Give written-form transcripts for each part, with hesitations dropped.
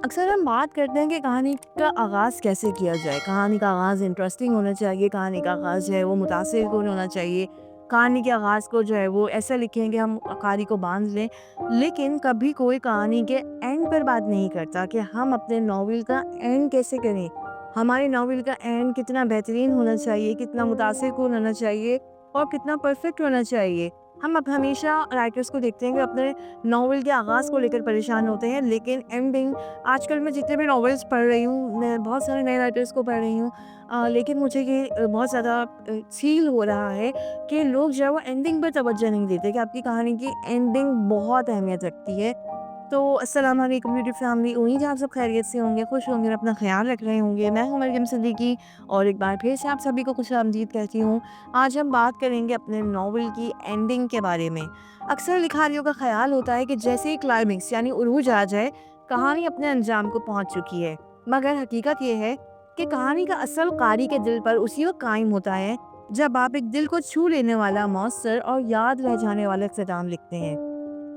اکثر ہم بات کرتے ہیں کہ کہانی کا آغاز کیسے کیا جائے. کہانی کا آغاز انٹرسٹنگ ہونا چاہیے, کہانی کا آغاز جو ہے وہ متاثر کن ہونا چاہیے, کہانی کے آغاز کو جو ہے وہ ایسا لکھیں کہ ہم قاری کو باندھ لیں. لیکن کبھی کوئی کہانی کے اینڈ پر بات نہیں کرتا کہ ہم اپنے ناول کا اینڈ کیسے کریں. ہمارے ناول کا اینڈ کتنا بہترین ہونا چاہیے, کتنا متاثر کن ہونا چاہیے اور کتنا پرفیکٹ ہونا چاہیے. ہم اب ہمیشہ رائٹرز کو دیکھتے ہیں کہ اپنے ناول کے آغاز کو لے کر پریشان ہوتے ہیں, لیکن اینڈنگ آج کل میں جتنے بھی ناولس پڑھ رہی ہوں, میں بہت سارے نئے رائٹرس کو پڑھ رہی ہوں, لیکن مجھے یہ بہت زیادہ فیل ہو رہا ہے کہ لوگ جو ہے وہ اینڈنگ پر توجہ نہیں دیتے, کہ آپ کی کہانی کی اینڈنگ بہت اہمیت رکھتی ہے. تو السلام علیکم یوٹیوب فیملی, امید ہے آپ سب خیریت سے ہوں گے, خوش ہوں گے اور اپنا خیال رکھ رہے ہوں گے. میں ہوں مریم صدیقی اور ایک بار پھر سے آپ سبھی کو خوش آمدید کہتی ہوں. آج ہم بات کریں گے اپنے ناول کی اینڈنگ کے بارے میں. اکثر لکھاریوں کا خیال ہوتا ہے کہ جیسے ہی کلائمیکس یعنی عروج آ جائے کہانی اپنے انجام کو پہنچ چکی ہے, مگر حقیقت یہ ہے کہ کہانی کا اصل قاری کے دل پر اسی وقت قائم ہوتا ہے جب آپ ایک دل کو چھو لینے والا, مؤثر اور یاد رہ جانے والا اختتام لکھتے ہیں.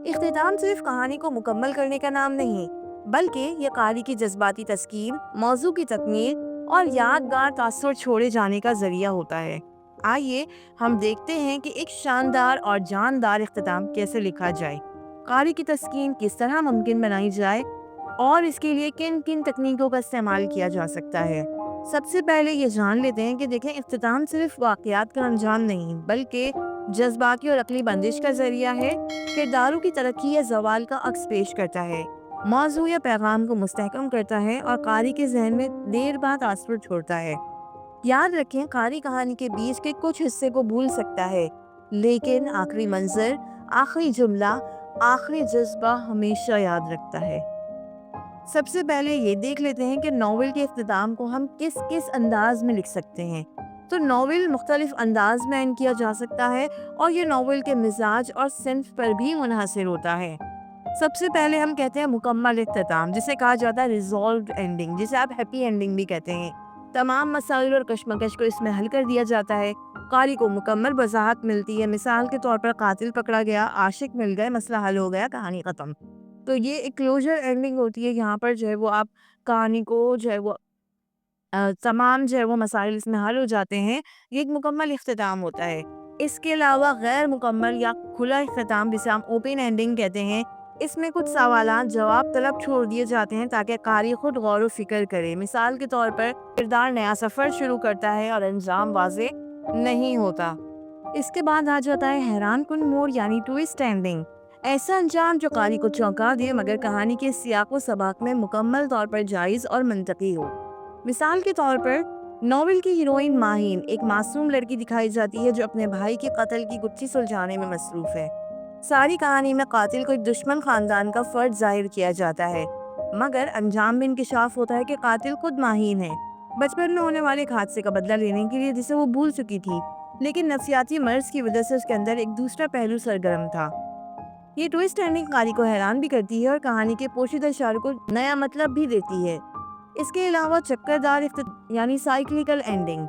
اختتام صرف کہانی کو مکمل کرنے کا نام نہیں, بلکہ یہ قاری کی جذباتی تسکین, موضوع کی تکمیل اور یادگار تاثر چھوڑے جانے کا ذریعہ ہوتا ہے. آئیے ہم دیکھتے ہیں کہ ایک شاندار اور جاندار اختتام کیسے لکھا جائے, قاری کی تسکین کس طرح ممکن بنائی جائے اور اس کے لیے کن کن تکنیکوں کا استعمال کیا جا سکتا ہے. سب سے پہلے یہ جان لیتے ہیں کہ دیکھیں, اختتام صرف واقعات کا انجام نہیں بلکہ جذباتی اور عقلی بندش کا ذریعہ ہے. کرداروں کی ترقی یا زوال کا عکس پیش کرتا ہے, موضوع یا پیغام کو مستحکم کرتا ہے اور قاری کے ذہن میں دیر بعد اثر چھوڑتا ہے. یاد رکھیں, قاری کہانی کے بیچ کے کچھ حصے کو بھول سکتا ہے, لیکن آخری منظر, آخری جملہ, آخری جذبہ ہمیشہ یاد رکھتا ہے. سب سے پہلے یہ دیکھ لیتے ہیں کہ ناول کے اختتام کو ہم کس کس انداز میں لکھ سکتے ہیں. تو ناول مختلف انداز میں اینڈ کیا جا سکتا ہے اور یہ ناول کے مزاج اور صنف پر بھی منحصر ہوتا ہے. سب سے پہلے ہم کہتے ہیں مکمل اختتام, جسے کہا جاتا ہے ریزالوڈ اینڈنگ, جسے آپ ہیپی اینڈنگ بھی کہتے ہیں. تمام مسائل اور کشمکش کو اس میں حل کر دیا جاتا ہے, قاری کو مکمل وضاحت ملتی ہے. مثال کے طور پر قاتل پکڑا گیا, عاشق مل گئے, مسئلہ حل ہو گیا, کہانی ختم. تو یہ ایک کلوجر اینڈنگ ہوتی ہے. یہاں پر جو ہے وہ آپ کہانی کو جو ہے وہ تمام جو ہے وہ مسائل اس میں حل ہو جاتے ہیں. یہ ایک مکمل اختتام ہوتا ہے. اس کے علاوہ غیر مکمل یا کھلا اختتام, جسے ہم اوپن اینڈنگ کہتے ہیں, اس میں کچھ سوالات جواب طلب چھوڑ دیے جاتے ہیں تاکہ قاری خود غور و فکر کرے. مثال کے طور پر کردار نیا سفر شروع کرتا ہے اور انجام واضح نہیں ہوتا. اس کے بعد آ جاتا ہے حیران کن موڑ یعنی ٹوئسٹ اینڈنگ, ایسا انجام جو قاری کو چونکا دے مگر کہانی کے سیاق و سباق میں مکمل طور پر جائز اور منطقی ہو. مثال کے طور پر ناول کی ہیروئن ماہین ایک معصوم لڑکی دکھائی جاتی ہے جو اپنے بھائی کے قتل کی گتھی سلجھانے میں مصروف ہے. ساری کہانی میں قاتل کو ایک دشمن خاندان کا فرد ظاہر کیا جاتا ہے, مگر انجام میں انکشاف ہوتا ہے کہ قاتل خود ماہین ہے, بچپن میں ہونے والے ایک حادثے کا بدلہ لینے کے لیے جسے وہ بھول چکی تھی, لیکن نفسیاتی مرض کی وجہ سے اس کے اندر ایک دوسرا پہلو سرگرم تھا. یہ ٹوئسٹ اینڈنگ قاری کو حیران بھی کرتی ہے اور کہانی کے پوشیدہ اشاروں کو نیا مطلب بھی دیتی ہے. اس کے علاوہ چکردار یعنی سائیکلیکل اینڈنگ,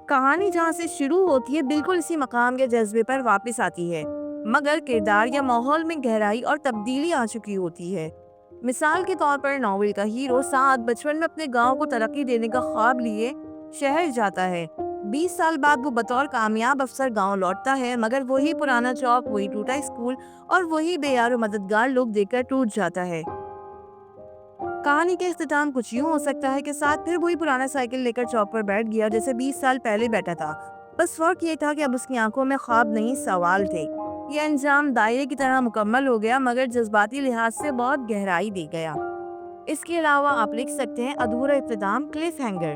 کہانی جہاں سے شروع ہوتی ہے بالکل اسی مقام کے جذبے پر واپس آتی ہے, مگر کردار یا ماحول میں گہرائی اور تبدیلی آ چکی ہوتی ہے. مثال کے طور پر ناول کا ہیرو سعد بچپن میں اپنے گاؤں کو ترقی دینے کا خواب لیے شہر جاتا ہے. 20 سال بعد وہ بطور کامیاب افسر گاؤں لوٹتا ہے, مگر وہی پرانا چوک, وہی ٹوٹا اسکول اور وہی بے یار و مددگار لوگ دیکھ کر ٹوٹ جاتا ہے. کہانی کا اختتام کچھ یوں ہو سکتا ہے کہ ساتھ پھر وہی پرانا سائیکل لے کر چوک پر بیٹھ گیا جیسے 20 سال پہلے بیٹھا تھا, بس فرق یہ تھا کہ اب اس کی آنکھوں میں خواب نہیں سوال تھے. یہ انجام دائرے کی طرح مکمل ہو گیا, مگر جذباتی لحاظ سے بہت گہرائی دے گیا. اس کے علاوہ آپ لکھ سکتے ہیں ادھورا اختتام, کلف ہینگر,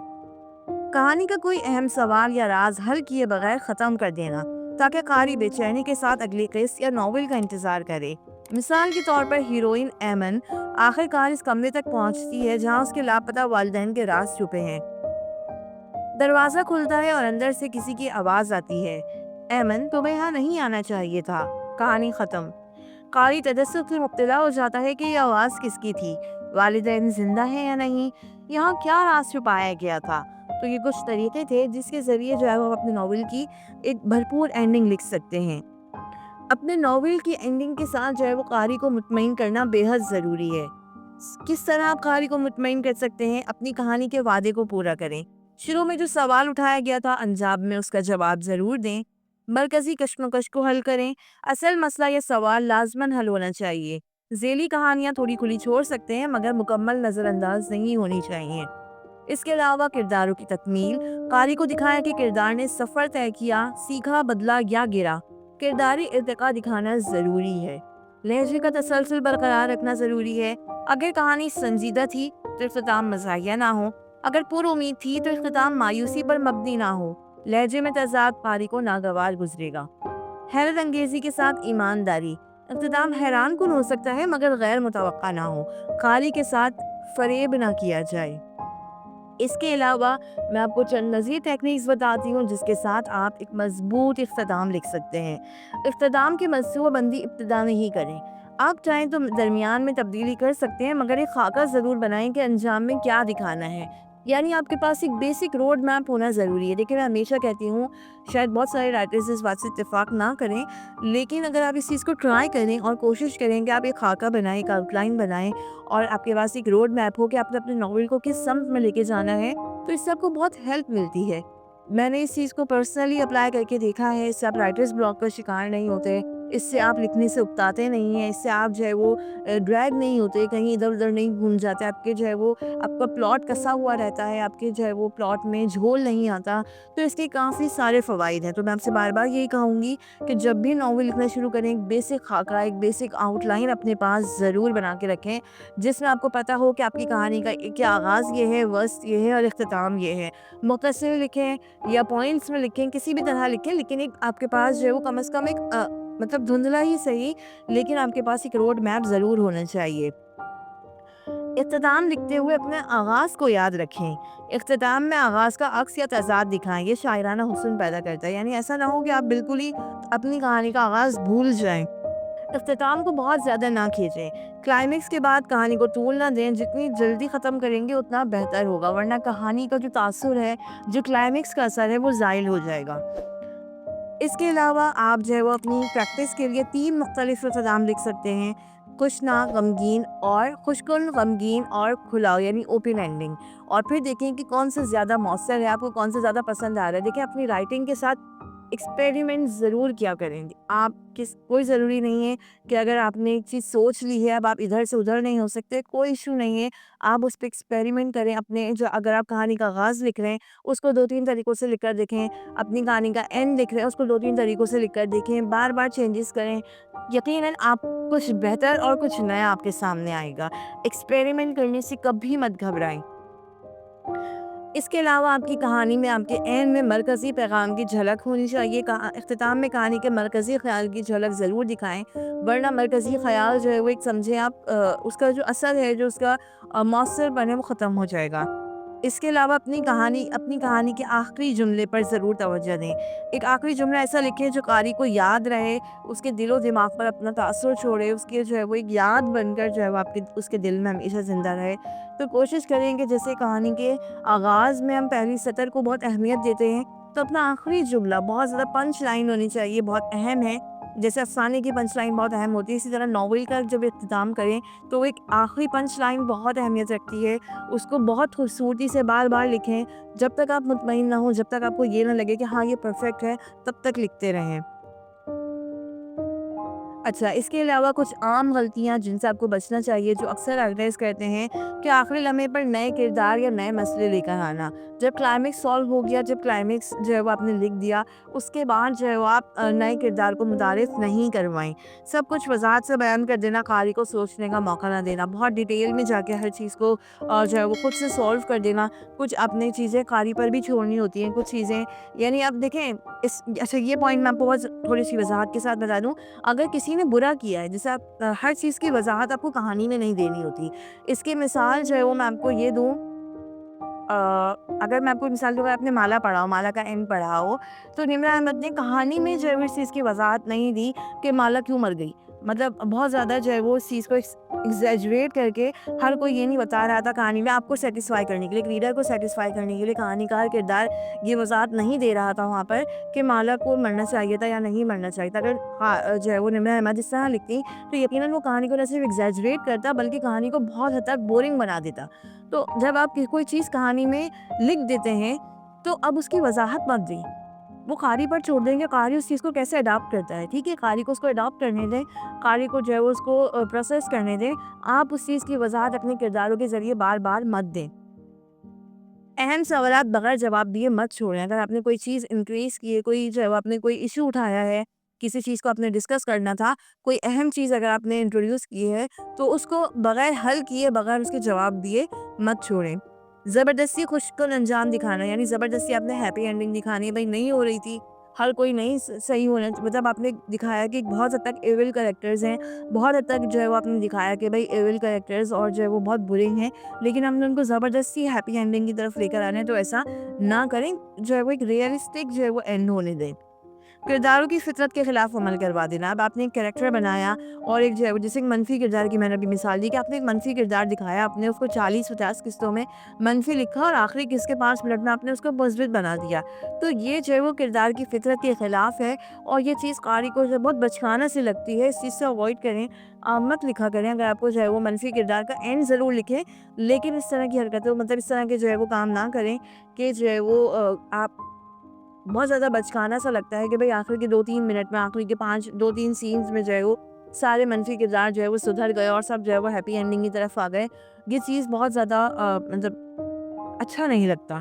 کہانی کا کوئی اہم سوال یا راز حل کیے بغیر ختم کر دینا تاکہ قاری بے چینی کے ساتھ اگلی قسط یا ناول کا انتظار کرے. مثال کے طور پر ہیروئن ایمن آخر کار اس کمرے تک پہنچتی ہے جہاں اس کے لاپتہ والدین کے راز چھپے ہیں. دروازہ کھلتا ہے اور اندر سے کسی کی آواز آتی ہے, ایمن تمہیں یہاں نہیں آنا چاہیے تھا, کہانی ختم. قاری تجسس میں مبتلا ہو جاتا ہے کہ یہ آواز کس کی تھی, والدین زندہ ہیں یا نہیں, یہاں کیا راز چھپایا گیا تھا. تو یہ کچھ طریقے تھے جس کے ذریعے جو ہے وہ اپنے ناول کی ایک بھرپور اینڈنگ لکھ سکتے ہیں. اپنے ناول کی اینڈنگ کے ساتھ جو ہے وہ قاری کو مطمئن کرنا بے حد ضروری ہے. کس طرح آپ قاری کو مطمئن کر سکتے ہیں؟ اپنی کہانی کے وعدے کو پورا کریں، شروع میں جو سوال اٹھایا گیا تھا انجام میں اس کا جواب ضرور دیں، مرکزی کشمکش کو حل کریں، اصل مسئلہ یا سوال لازماً حل ہونا چاہیے، ذیلی کہانیاں تھوڑی کھلی چھوڑ سکتے ہیں مگر مکمل نظر انداز نہیں ہونی چاہیے۔ اس کے علاوہ کرداروں کی تکمیل، قاری کو دکھایا کہ کردار نے سفر طے کیا، سیکھا، بدلا یا گرا، کرداری ارتقا دکھانا ضروری ہے۔ لہجے کا تسلسل برقرار رکھنا ضروری ہے، اگر کہانی سنجیدہ تھی تو اختتام مزاحیہ نہ ہو، اگر پر امید تھی تو اختتام مایوسی پر مبنی نہ ہو، لہجے میں تضاد قاری کو ناگوار گزرے گا۔ حیرت انگیزی کے ساتھ ایمانداری، اختتام حیران کن ہو سکتا ہے مگر غیر متوقع نہ ہو، قاری کے ساتھ فریب نہ کیا جائے۔ اس کے علاوہ میں آپ کو چند مزید ٹیکنیکس بتاتی ہوں جس کے ساتھ آپ ایک مضبوط اختتام لکھ سکتے ہیں۔ اختتام کی منصوبہ بندی ابتدا میں ہی کریں، آپ چاہیں تو درمیان میں تبدیلی کر سکتے ہیں مگر ایک خاکہ ضرور بنائیں کہ انجام میں کیا دکھانا ہے، یعنی آپ کے پاس ایک بیسک روڈ میپ ہونا ضروری ہے۔ دیکھیں میں ہمیشہ کہتی ہوں، شاید بہت سارے رائٹرز اس بات سے اتفاق نہ کریں، لیکن اگر آپ اس چیز کو ٹرائی کریں اور کوشش کریں کہ آپ ایک خاکہ بنائیں، ایک آؤٹ لائن بنائیں اور آپ کے پاس ایک روڈ میپ ہو کہ آپ نے اپنے ناول کو کس سمت میں لے کے جانا ہے، تو اس سے آپ کو بہت ہیلپ ملتی ہے۔ میں نے اس چیز کو پرسنلی اپلائی کر کے دیکھا ہے، اس سے آپ رائٹرز بلاک کا شکار نہیں ہوتے، اس سے آپ لکھنے سے اکتاتے نہیں ہیں، اس سے آپ جو ہے وہ ڈریگ نہیں ہوتے، کہیں ادھر ادھر نہیں گھوم جاتے، آپ کے جو ہے وہ آپ کا پلاٹ کسا ہوا رہتا ہے، آپ کے جو ہے وہ پلاٹ میں جھول نہیں آتا، تو اس کے کافی سارے فوائد ہیں۔ تو میں آپ سے بار بار یہی کہوں گی کہ جب بھی ناول لکھنا شروع کریں ایک بیسک خاکہ، ایک بیسک آؤٹ لائن اپنے پاس ضرور بنا کے رکھیں، جس میں آپ کو پتہ ہو کہ آپ کی کہانی کا کیا آغاز یہ ہے، وسط یہ ہے اور اختتام یہ ہے۔ مختصر لکھیں یا پوائنٹس میں لکھیں، کسی بھی طرح لکھیں، لیکن ایک آپ کے پاس جو ہے وہ کم از کم ایک مطلب دھندلا ہی صحیح، لیکن آپ کے پاس ایک روڈ میپ ضرور ہونا چاہیے۔ اختتام لکھتے ہوئے اپنے آغاز کو یاد رکھیں، اختتام میں آغاز کا عکس یا تضاد دکھائیں، یہ شاعرانہ حسن پیدا کرتا ہے، یعنی ایسا نہ ہو کہ آپ بالکل ہی اپنی کہانی کا آغاز بھول جائیں۔ اختتام کو بہت زیادہ نہ کھینچیں، کلائمیکس کے بعد کہانی کو طول نہ دیں، جتنی جلدی ختم کریں گے اتنا بہتر ہوگا، ورنہ کہانی کا جو تاثر ہے، جو کلائمیکس کا اثر ہے وہ زائل ہو جائے گا۔ اس کے علاوہ آپ جو ہے وہ اپنی پریکٹس کے لیے 3 مختلف اختتام لکھ سکتے ہیں، خوشناک، غمگین اور خوشکن، غمگین اور کھلا، یعنی اوپن اینڈنگ، اور پھر دیکھیں کہ کون سے زیادہ مؤثر ہے، آپ کو کون سے زیادہ پسند آ رہا ہے۔ دیکھیں اپنی رائٹنگ کے ساتھ ایکسپیریمنٹ ضرور کیا کریں گے، آپ کوئی ضروری نہیں ہے کہ اگر آپ نے ایک چیز سوچ لی ہے اب آپ ادھر سے ادھر نہیں ہو سکتے، کوئی ایشو نہیں ہے، آپ اس پہ ایکسپیریمنٹ کریں، اپنے جو اگر آپ کہانی کا آغاز لکھ رہے ہیں اس کو 2-3 طریقوں سے لکھ کر دیکھیں، اپنی کہانی کا اینڈ لکھ رہے ہیں اس کو 2-3 طریقوں سے لکھ کر دیکھیں، بار بار چینجز کریں، یقیناً آپ کچھ بہتر اور کچھ نیا آپ کے سامنے آئے گا۔ ایکسپیریمنٹ کرنے سے کبھی مت گھبرائیں۔ اس کے علاوہ آپ کی کہانی میں آپ کے اینڈ میں مرکزی پیغام کی جھلک ہونی چاہیے، اختتام میں کہانی کے مرکزی خیال کی جھلک ضرور دکھائیں، ورنہ مرکزی خیال جو ہے وہ ایک سمجھیں آپ اس کا جو اثر ہے، جو اس کا مؤثر بنے وہ ختم ہو جائے گا۔ اس کے علاوہ اپنی کہانی کے آخری جملے پر ضرور توجہ دیں، ایک آخری جملہ ایسا لکھیں جو قاری کو یاد رہے، اس کے دل و دماغ پر اپنا تاثر چھوڑے، اس کے جو ہے وہ ایک یاد بن کر جو ہے وہ اس کے دل میں ہمیشہ زندہ رہے۔ تو کوشش کریں کہ جیسے کہانی کے آغاز میں ہم پہلی سطر کو بہت اہمیت دیتے ہیں، تو اپنا آخری جملہ بہت زیادہ پنچ لائن ہونی چاہیے، بہت اہم ہے، جیسے افسانے کی پنچ لائن بہت اہم ہوتی ہے، اسی طرح ناول کا جب اختتام کریں تو ایک آخری پنچ لائن بہت اہمیت رکھتی ہے، اس کو بہت خوبصورتی سے بار بار لکھیں، جب تک آپ مطمئن نہ ہوں، جب تک آپ کو یہ نہ لگے کہ ہاں یہ پرفیکٹ ہے، تب تک لکھتے رہیں۔ اچھا، اس کے علاوہ کچھ عام غلطیاں جن سے آپ کو بچنا چاہیے، جو اکثر آرگنائز کرتے ہیں کہ آخری لمحے پر نئے کردار یا نئے مسئلے لے کر آنا، جب کلائمیکس سالو ہو گیا، جب کلائمیکس جو ہے وہ آپ نے لکھ دیا، اس کے بعد جو ہے وہ آپ نئے کردار کو متعارف نہیں کروائیں، سب کچھ وضاحت سے بیان کر دینا، قاری کو سوچنے کا موقع نہ دینا، بہت ڈیٹیل میں جا کے ہر چیز کو جو ہے وہ خود سے سالو کر دینا، کچھ اپنی چیزیں قاری پر بھی چھوڑنی ہوتی ہیں، کچھ چیزیں یعنی آپ دیکھیں اچھا یہ پوائنٹ میں آپ کو بہت تھوڑی سی وضاحت کے ساتھ بتا دوں، اگر کسی نے برا کیا ہے، جیسے آپ ہر چیز کی وضاحت آپ کو کہانی میں نہیں دینی ہوتی، اس کی مثال جو ہے وہ میں آپ کو یہ دوں، اگر میں آپ کو مثال دوں، اگر آپ نے مالا پڑھا ہو، مالا کا اینڈ پڑھا ہو، تو نمرہ احمد نے کہانی میں جو ہے اس چیز کی وضاحت نہیں دی کہ مالا کیوں مر گئی، مطلب بہت زیادہ جو ہے وہ اس چیز کو ایگزیجریٹ کر کے ہر کوئی یہ نہیں بتا رہا تھا کہانی میں آپ کو سیٹسفائی کرنے کے لیے، ریڈر کو سیٹسفائی کرنے کے لیے کہانی کا کردار یہ وضاحت نہیں دے رہا تھا وہاں پر کہ مالا کو مرنا چاہیے تھا یا نہیں مرنا چاہیے تھا. اگر جو ہے وہ نمرا احمد اس طرح لکھتی تو یقیناً وہ کہانی کو نہ صرف ایگزیجریٹ کرتا بلکہ کہانی کو بہت حد تک بورنگ بنا دیتا. تو جب آپ کوئی چیز کہانی میں لکھ دیتے ہیں تو اب اس کی وضاحت مت دیں، وہ قاری پر چھوڑ دیں گے قاری اس چیز کو کیسے اڈاپٹ کرتا ہے. ٹھیک ہے، قاری کو اس کو اڈاپٹ کرنے دیں، قاری کو جو ہے اس کو پروسیس کرنے دیں. آپ اس چیز کی وضاحت اپنے کرداروں کے ذریعے بار بار مت دیں. اہم سوالات بغیر جواب دیے مت چھوڑیں. اگر آپ نے کوئی چیز انکریز کی ہے، کوئی جو ہے آپ نے کوئی ایشو اٹھایا ہے، کسی چیز کو آپ نے ڈسکس کرنا تھا، کوئی اہم چیز اگر آپ نے انٹروڈیوس کی ہے تو اس کو بغیر حل کیے، بغیر اس کے جواب دیے مت چھوڑیں. زبردستی خوش کن انجام دکھانا، یعنی زبردستی آپ نے ہیپی اینڈنگ دکھانی ہے، بھائی نہیں ہو رہی تھی، ہر کوئی نہیں صحیح ہونا، مطلب آپ نے دکھایا کہ بہت حد تک ایول کریکٹرز ہیں، بہت حد تک جو ہے وہ آپ نے دکھایا کہ بھائی ایول کریکٹرز اور جو ہے وہ بہت برے ہیں، لیکن ہم نے ان کو زبردستی ہیپی اینڈنگ کی طرف لے کر آنے، تو ایسا نہ کریں. جو ہے وہ ایک ریئلسٹک جو ہے وہ اینڈ ہونے دیں. کرداروں کی فطرت کے خلاف عمل کروا دینا. اب آپ نے ایک کریکٹر بنایا اور ایک جو ہے جیسے ایک منفی کردار کی میں نے ابھی مثال دی کہ آپ نے ایک منفی کردار دکھایا، آپ نے اس کو 40-50 قسطوں میں منفی لکھا اور آخری قسط کے 5 منٹ میں آپ نے اس کو مثبت بنا دیا. تو یہ جو ہے وہ کردار کی فطرت کے خلاف ہے اور یہ چیز قاری کو جو بہت بچکانہ سے لگتی ہے. اس چیز سے اوائڈ کریں، مت لکھا کریں. اگر آپ کو جو ہے وہ منفی کردار کا اینڈ ضرور لکھیں، لیکن اس طرح کی حرکتیں مطلب اس طرح کے جو ہے وہ کام نہ کریں کہ جو ہے وہ آپ بہت زیادہ بچکانہ سا لگتا ہے کہ بھئی آخر کے 2-3 منٹ میں، آخری کے 2-3 سینز میں جو ہے وہ سارے منفی کردار جو ہے وہ سدھر گئے اور سب جو ہے وہ ہیپی اینڈنگ کی طرف آ گئے. یہ چیز بہت زیادہ مطلب اچھا نہیں لگتا.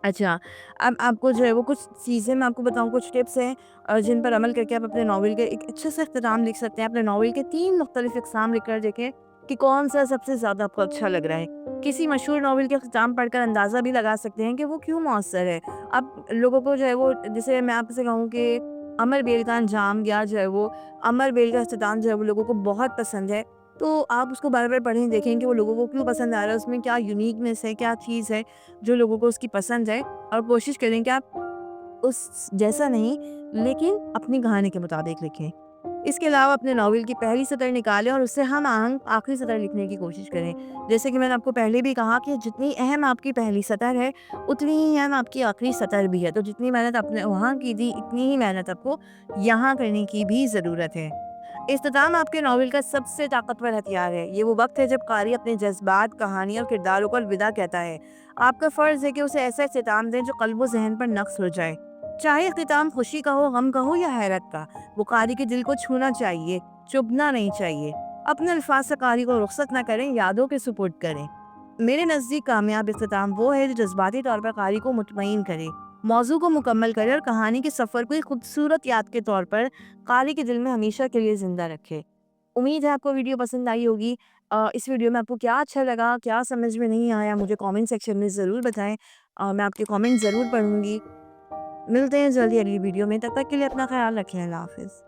اچھا، اب آپ کو جو ہے وہ کچھ چیزیں میں آپ کو بتاؤں، کچھ ٹپس ہیں جن پر عمل کر کے آپ اپنے ناول کے ایک اچھے سے اختتام لکھ سکتے ہیں. اپنے ناول کے 3 مختلف اقسام لکھ کر دیکھیں کہ کون سا سب سے زیادہ آپ کو اچھا لگ رہا ہے. کسی مشہور ناول کے اختتام پڑھ کر اندازہ بھی لگا سکتے ہیں کہ وہ کیوں مؤثر ہے. اب لوگوں کو جو ہے وہ، جیسے میں آپ سے کہوں کہ امر بیل کا انجام یا جو ہے وہ امر بیل کا اختتام جو ہے وہ لوگوں کو بہت پسند ہے، تو آپ اس کو بار بار پڑھیں، دیکھیں کہ وہ لوگوں کو کیوں پسند آ رہا ہے، اس میں کیا یونیکنیس ہے، کیا چیز ہے جو لوگوں کو اس کی پسند ہے. اور کوشش کریں کہ آپ اس جیسا نہیں لیکن اپنی کہانی کے مطابق لکھیں. اس کے علاوہ اپنے ناول کی پہلی سطر نکالیں اور اس سے ہم آہنگ آخری سطر لکھنے کی کوشش کریں. جیسے کہ میں نے آپ کو پہلے بھی کہا کہ جتنی اہم آپ کی پہلی سطر ہے اتنی ہی اہم آپ کی آخری سطر بھی ہے. تو جتنی محنت آپ نے وہاں کی تھی اتنی ہی محنت آپ کو یہاں کرنے کی بھی ضرورت ہے. اختتام آپ کے ناول کا سب سے طاقتور ہتھیار ہے. یہ وہ وقت ہے جب قاری اپنے جذبات، کہانی اور کرداروں کو الوداع کہتا ہے. آپ کا فرض ہے کہ اسے ایسا اختتام دیں جو قلب و ذہن پر نقش ہو جائے. چاہے اختتام خوشی کا ہو، غم کا ہو یا حیرت کا، وہ قاری کے دل کو چھونا چاہیے، چبھنا نہیں چاہیے. اپنے الفاظ سے قاری کو رخصت نہ کریں، یادوں کے سپرد کریں. میرے نزدیک کامیاب اختتام وہ ہے جو جذباتی طور پر قاری کو مطمئن کرے، موضوع کو مکمل کرے اور کہانی کے سفر کو ایک خوبصورت یاد کے طور پر قاری کے دل میں ہمیشہ کے لیے زندہ رکھے. امید ہے آپ کو ویڈیو پسند آئی ہوگی. اس ویڈیو میں آپ کو کیا اچھا لگا، کیا سمجھ میں نہیں آیا، مجھے کامنٹ سیکشن میں ضرور بتائیں. میں آپ کے کامنٹ ضرور پڑھوں گی. ملتے ہیں جلدی اگلی ویڈیو میں، تب تک کے لیے اپنا خیال رکھیں. اللہ حافظ.